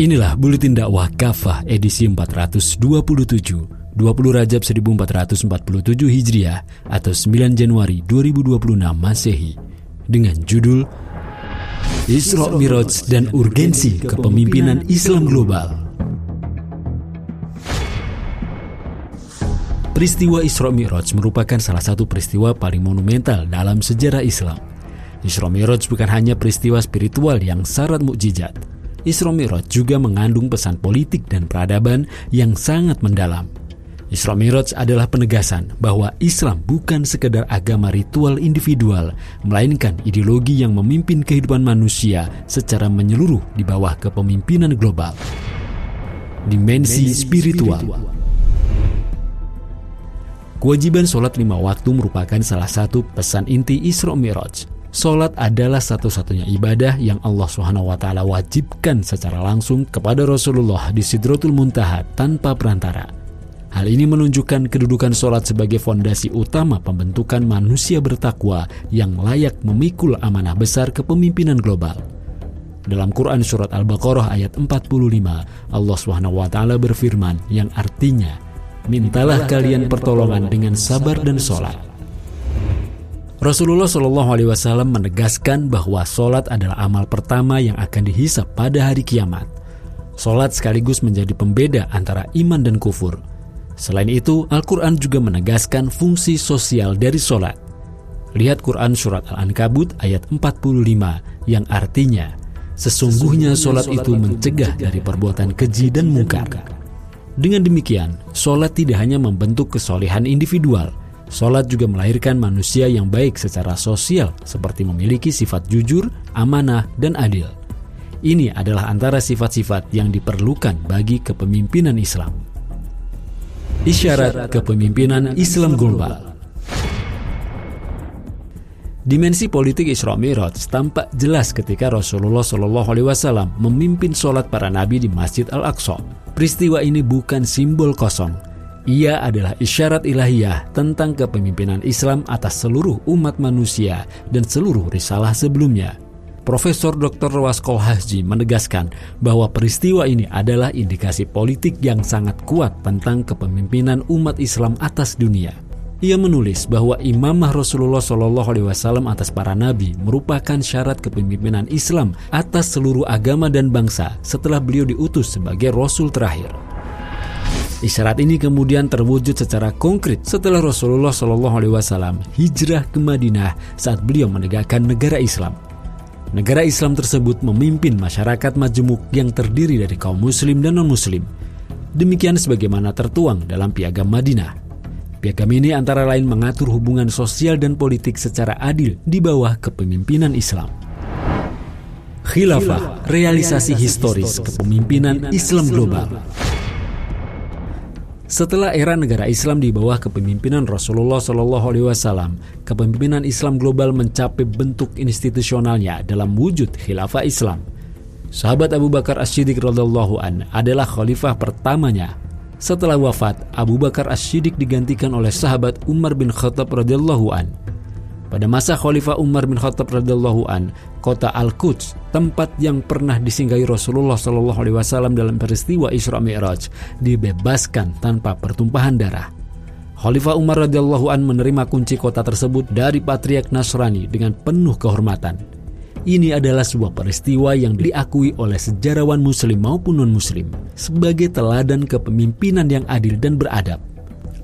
Inilah Buletin Dakwah Kafah edisi 427, 20 Rajab 1447 Hijriah atau 9 Januari 2026 Masehi, dengan judul Isra Miraj dan Urgensi Kepemimpinan Islam Global. Peristiwa Isra Miraj merupakan salah satu peristiwa paling monumental dalam sejarah Islam. Isra Miraj bukan hanya peristiwa spiritual yang syarat mukjizat. Isra Miraj juga mengandung pesan politik dan peradaban yang sangat mendalam. Isra Miraj adalah penegasan bahwa Islam bukan sekedar agama ritual individual, melainkan ideologi yang memimpin kehidupan manusia secara menyeluruh di bawah kepemimpinan global. Dimensi spiritual. Kewajiban sholat 5 waktu merupakan salah satu pesan inti Isra Miraj. Sholat adalah satu-satunya ibadah yang Allah SWT wajibkan secara langsung kepada Rasulullah di Sidratul Muntaha tanpa perantara. Hal ini menunjukkan kedudukan sholat sebagai fondasi utama pembentukan manusia bertakwa yang layak memikul amanah besar kepemimpinan global. Dalam Quran Surat Al-Baqarah ayat 45, Allah SWT berfirman yang artinya, "Mintalah kalian pertolongan dengan sabar dan sholat." Rasulullah SAW menegaskan bahwa sholat adalah amal pertama yang akan dihisab pada hari kiamat. Sholat sekaligus menjadi pembeda antara iman dan kufur. Selain itu, Al-Quran juga menegaskan fungsi sosial dari sholat. Lihat Quran Surat Al-Ankabut ayat 45 yang artinya, "Sesungguhnya sholat itu mencegah dari perbuatan keji dan mungkar." Dengan demikian, sholat tidak hanya membentuk kesolehan individual, sholat juga melahirkan manusia yang baik secara sosial seperti memiliki sifat jujur, amanah, dan adil. Ini adalah antara sifat-sifat yang diperlukan bagi kepemimpinan Islam. Isyarat kepemimpinan Islam global. Dimensi politik Isra Miraj tampak jelas ketika Rasulullah SAW memimpin sholat para nabi di Masjid Al-Aqsa. Peristiwa ini bukan simbol kosong. Ia adalah isyarat ilahiyah tentang kepemimpinan Islam atas seluruh umat manusia dan seluruh risalah sebelumnya. Profesor Dr. Waskol Hajji menegaskan bahwa peristiwa ini adalah indikasi politik yang sangat kuat tentang kepemimpinan umat Islam atas dunia. Ia menulis bahwa imamah Rasulullah SAW atas para nabi merupakan syarat kepemimpinan Islam atas seluruh agama dan bangsa setelah beliau diutus sebagai Rasul terakhir. Isyarat ini kemudian terwujud secara konkret setelah Rasulullah SAW hijrah ke Madinah saat beliau menegakkan negara Islam. Negara Islam tersebut memimpin masyarakat majemuk yang terdiri dari kaum muslim dan non-muslim. Demikian sebagaimana tertuang dalam Piagam Madinah. Piagam ini antara lain mengatur hubungan sosial dan politik secara adil di bawah kepemimpinan Islam. Khilafah, realisasi historis kepemimpinan Islam global. Setelah era negara Islam di bawah kepemimpinan Rasulullah SAW, kepemimpinan Islam global mencapai bentuk institusionalnya dalam wujud khilafah Islam. Sahabat Abu Bakar As-Siddiq radhiyallahu an adalah khalifah pertamanya. Setelah wafat, Abu Bakar As-Siddiq digantikan oleh sahabat Umar bin Khattab radhiyallahu an. Pada masa Khalifah Umar bin Khattab radhiyallahu an, kota Al-Quds, tempat yang pernah disinggahi Rasulullah SAW dalam peristiwa Isra Mi'raj, dibebaskan tanpa pertumpahan darah. Khalifah Umar radhiyallahu an menerima kunci kota tersebut dari Patriark Nasrani dengan penuh kehormatan. Ini adalah sebuah peristiwa yang diakui oleh sejarawan muslim maupun non-muslim sebagai teladan kepemimpinan yang adil dan beradab.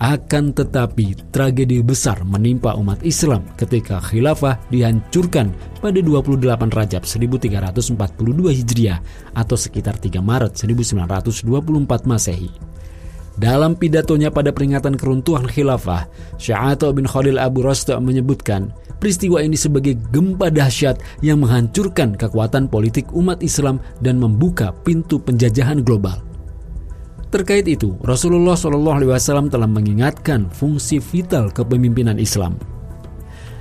Akan tetapi, tragedi besar menimpa umat Islam ketika khilafah dihancurkan pada 28 Rajab 1342 Hijriah atau sekitar 3 Maret 1924 Masehi. Dalam pidatonya pada peringatan keruntuhan khilafah, Syekh Atha bin Khalil Abu Rasta menyebutkan peristiwa ini sebagai gempa dahsyat yang menghancurkan kekuatan politik umat Islam dan membuka pintu penjajahan global. Terkait itu, Rasulullah SAW telah mengingatkan fungsi vital kepemimpinan Islam.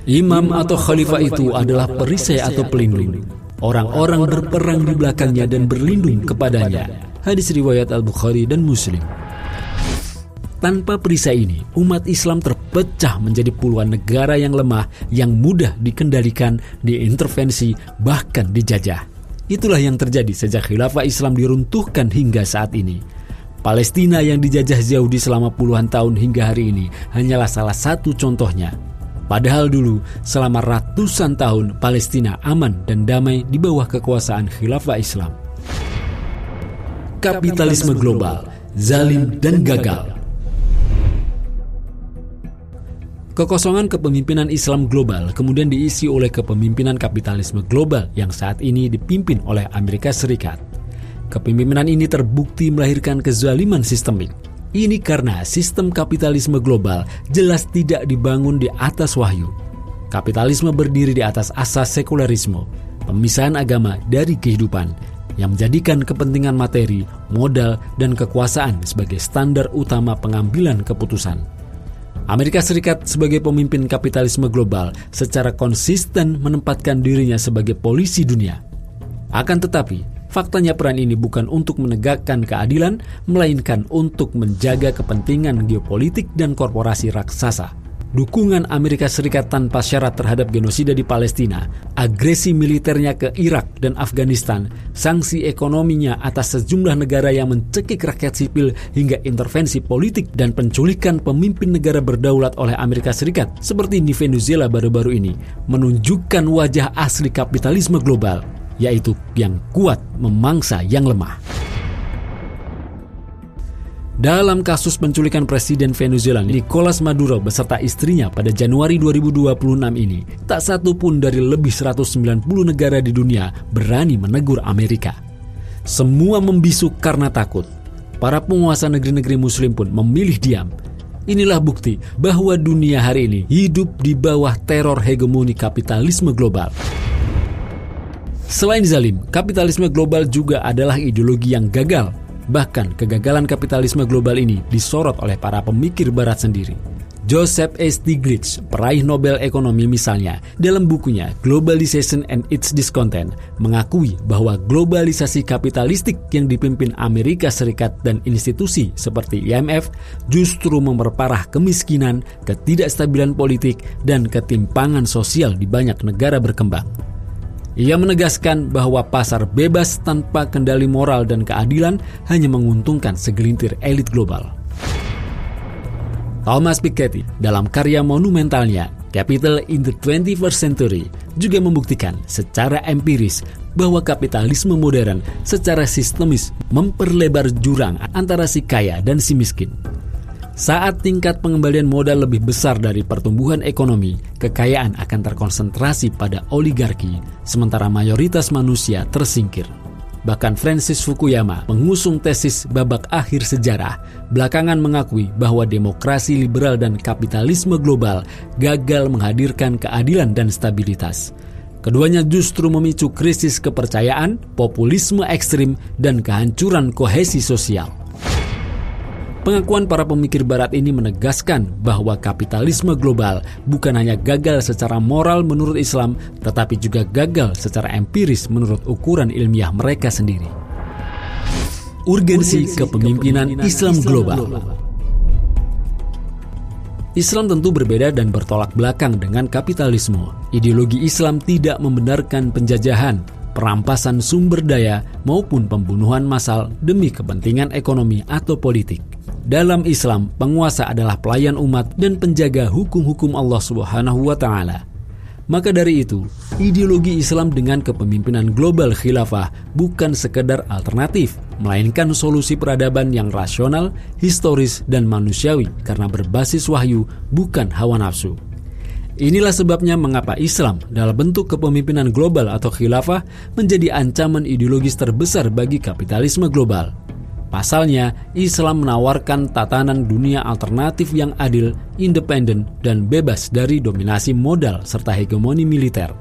Imam atau khalifah itu adalah perisai atau pelindung. Orang-orang berperang di belakangnya dan berlindung kepadanya. Hadis riwayat Al-Bukhari dan Muslim. Tanpa perisai ini, umat Islam terpecah menjadi puluhan negara yang lemah, yang mudah dikendalikan, diintervensi, bahkan dijajah. Itulah yang terjadi sejak khilafah Islam diruntuhkan hingga saat ini. Palestina yang dijajah Yahudi selama puluhan tahun hingga hari ini hanyalah salah satu contohnya. Padahal dulu selama ratusan tahun Palestina aman dan damai di bawah kekuasaan khilafah Islam. Kapitalisme global, zalim dan gagal. Kekosongan kepemimpinan Islam global kemudian diisi oleh kepemimpinan kapitalisme global yang saat ini dipimpin oleh Amerika Serikat. Kepemimpinan ini terbukti melahirkan kezaliman sistemik. Ini karena sistem kapitalisme global jelas tidak dibangun di atas wahyu. Kapitalisme berdiri di atas asas sekularisme, pemisahan agama dari kehidupan, yang menjadikan kepentingan materi, modal, dan kekuasaan sebagai standar utama pengambilan keputusan. Amerika Serikat sebagai pemimpin kapitalisme global secara konsisten menempatkan dirinya sebagai polisi dunia. Akan tetapi, faktanya peran ini bukan untuk menegakkan keadilan, melainkan untuk menjaga kepentingan geopolitik dan korporasi raksasa. Dukungan Amerika Serikat tanpa syarat terhadap genosida di Palestina, agresi militernya ke Irak dan Afghanistan, sanksi ekonominya atas sejumlah negara yang mencekik rakyat sipil hingga intervensi politik dan penculikan pemimpin negara berdaulat oleh Amerika Serikat seperti di Venezuela baru-baru ini menunjukkan wajah asli kapitalisme global, yaitu yang kuat memangsa yang lemah. Dalam kasus penculikan Presiden Venezuela Nicolas Maduro beserta istrinya pada Januari 2026 ini, tak satu pun dari lebih 190 negara di dunia berani menegur Amerika. Semua membisu karena takut. Para penguasa negeri-negeri muslim pun memilih diam. Inilah bukti bahwa dunia hari ini hidup di bawah teror hegemoni kapitalisme global. Selain zalim, kapitalisme global juga adalah ideologi yang gagal. Bahkan kegagalan kapitalisme global ini disorot oleh para pemikir barat sendiri. Joseph A. Stiglitz, peraih Nobel Ekonomi misalnya, dalam bukunya Globalization and Its Discontent, mengakui bahwa globalisasi kapitalistik yang dipimpin Amerika Serikat dan institusi seperti IMF justru memperparah kemiskinan, ketidakstabilan politik, dan ketimpangan sosial di banyak negara berkembang. Ia menegaskan bahwa pasar bebas tanpa kendali moral dan keadilan hanya menguntungkan segelintir elit global. Thomas Piketty dalam karya monumentalnya Capital in the 21st Century juga membuktikan secara empiris bahwa kapitalisme modern secara sistemis memperlebar jurang antara si kaya dan si miskin. Saat tingkat pengembalian modal lebih besar dari pertumbuhan ekonomi, kekayaan akan terkonsentrasi pada oligarki, sementara mayoritas manusia tersingkir. Bahkan Francis Fukuyama, pengusung tesis babak akhir sejarah, belakangan mengakui bahwa demokrasi liberal dan kapitalisme global gagal menghadirkan keadilan dan stabilitas. Keduanya justru memicu krisis kepercayaan, populisme ekstrim, dan kehancuran kohesi sosial. Pengakuan para pemikir barat ini menegaskan bahwa kapitalisme global bukan hanya gagal secara moral menurut Islam, tetapi juga gagal secara empiris menurut ukuran ilmiah mereka sendiri. Urgensi kepemimpinan Islam global. Islam tentu berbeda dan bertolak belakang dengan kapitalisme. Ideologi Islam tidak membenarkan penjajahan, perampasan sumber daya, maupun pembunuhan massal demi kepentingan ekonomi atau politik. Dalam Islam, penguasa adalah pelayan umat dan penjaga hukum-hukum Allah Subhanahu wa Ta'ala. Maka dari itu, ideologi Islam dengan kepemimpinan global khilafah bukan sekedar alternatif, melainkan solusi peradaban yang rasional, historis, dan manusiawi karena berbasis wahyu, bukan hawa nafsu. Inilah sebabnya mengapa Islam dalam bentuk kepemimpinan global atau khilafah menjadi ancaman ideologis terbesar bagi kapitalisme global. Pasalnya, Islam menawarkan tatanan dunia alternatif yang adil, independen, dan bebas dari dominasi modal serta hegemoni militer.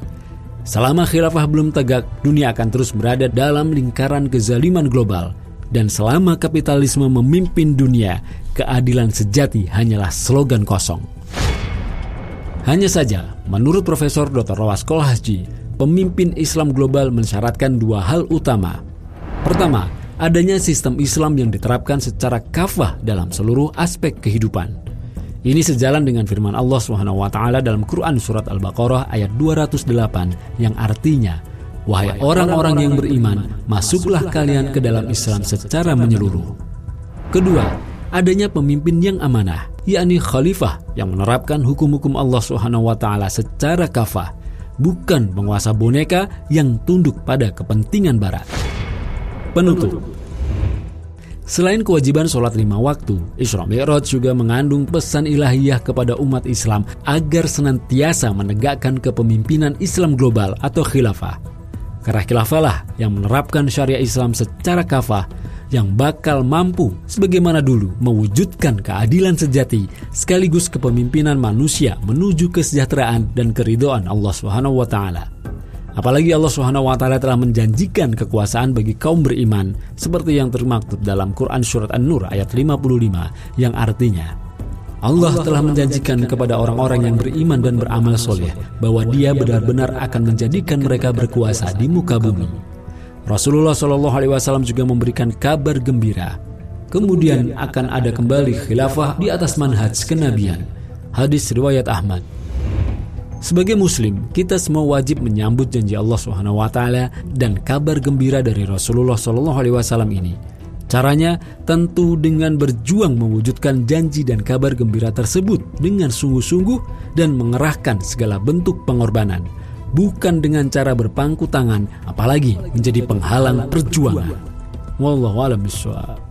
Selama khilafah belum tegak, dunia akan terus berada dalam lingkaran kezaliman global. Dan selama kapitalisme memimpin dunia, keadilan sejati hanyalah slogan kosong. Hanya saja, menurut Profesor Dr. Rawas Kolhasji, pemimpin Islam global mensyaratkan dua hal utama. Pertama, adanya sistem Islam yang diterapkan secara kafah dalam seluruh aspek kehidupan. Ini sejalan dengan firman Allah SWT dalam Quran Surat Al-Baqarah ayat 208 yang artinya, Wahai orang-orang yang beriman, masuklah kalian ke dalam Islam secara menyeluruh. Kedua, adanya pemimpin yang amanah, yakni khalifah yang menerapkan hukum-hukum Allah SWT secara kafah, bukan penguasa boneka yang tunduk pada kepentingan barat. Penutup. Selain kewajiban sholat 5 waktu, Isra Mi'raj juga mengandung pesan ilahiyah kepada umat Islam agar senantiasa menegakkan kepemimpinan Islam global atau khilafah. Karena khilafah lah yang menerapkan syariat Islam secara kafah, yang bakal mampu sebagaimana dulu mewujudkan keadilan sejati sekaligus kepemimpinan manusia menuju kesejahteraan dan keridhaan Allah SWT. Apalagi Allah SWT telah menjanjikan kekuasaan bagi kaum beriman seperti yang termaktub dalam Quran Surat An-Nur ayat 55 yang artinya Allah telah menjanjikan kepada orang-orang yang beriman dan beramal soleh bahwa Dia benar-benar akan menjadikan mereka berkuasa di muka bumi. Rasulullah SAW juga memberikan kabar gembira, kemudian akan ada kembali khilafah di atas manhaj kenabian. Hadis riwayat Ahmad. Sebagai muslim, kita semua wajib menyambut janji Allah SWT dan kabar gembira dari Rasulullah SAW ini. Caranya tentu dengan berjuang mewujudkan janji dan kabar gembira tersebut dengan sungguh-sungguh dan mengerahkan segala bentuk pengorbanan, bukan dengan cara berpangku tangan, apalagi menjadi penghalang perjuangan. Wallahu a'lam bishawab.